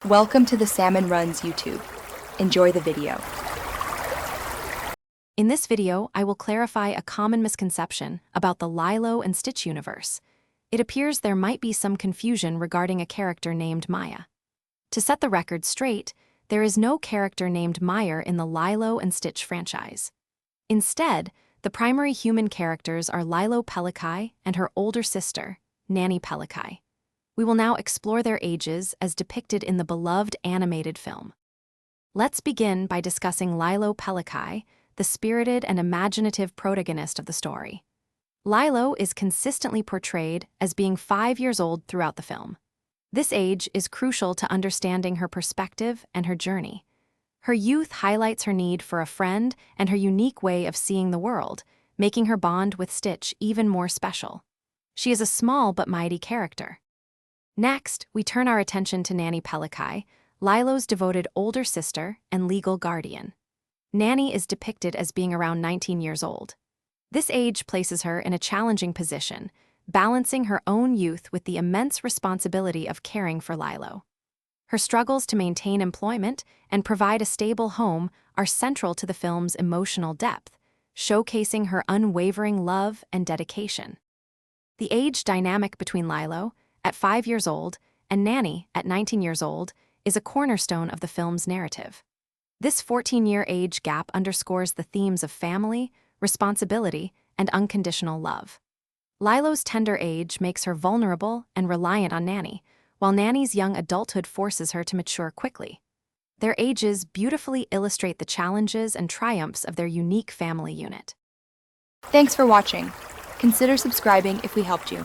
Welcome to the Salmon Runs YouTube. Enjoy the video. In this video, I will clarify a common misconception about the Lilo and Stitch universe. It appears there might be some confusion regarding a character named Maya. To set the record straight, there is no character named Maya in the Lilo and Stitch franchise. Instead, the primary human characters are Lilo Pelikai and her older sister, Nanny Pelikai. We will now explore their ages as depicted in the beloved animated film. Let's begin by discussing Lilo Pelikai, the spirited and imaginative protagonist of the story. Lilo is consistently portrayed as being 5 years old throughout the film. This age is crucial to understanding her perspective and her journey. Her youth highlights her need for a friend and her unique way of seeing the world, making her bond with Stitch even more special. She is a small but mighty character. Next, we turn our attention to Nanny Pelikai, Lilo's devoted older sister and legal guardian. Nanny is depicted as being around 19 years old. This age places her in a challenging position, balancing her own youth with the immense responsibility of caring for Lilo. Her struggles to maintain employment and provide a stable home are central to the film's emotional depth, showcasing her unwavering love and dedication. The age dynamic between Lilo, at 5 years old, and Nanny, at 19 years old, is a cornerstone of the film's narrative. This 14-year age gap underscores the themes of family, responsibility, and unconditional love. Lilo's tender age makes her vulnerable and reliant on Nanny, while Nanny's young adulthood forces her to mature quickly. Their ages beautifully illustrate the challenges and triumphs of their unique family unit. Thanks for watching. Consider subscribing if we helped you.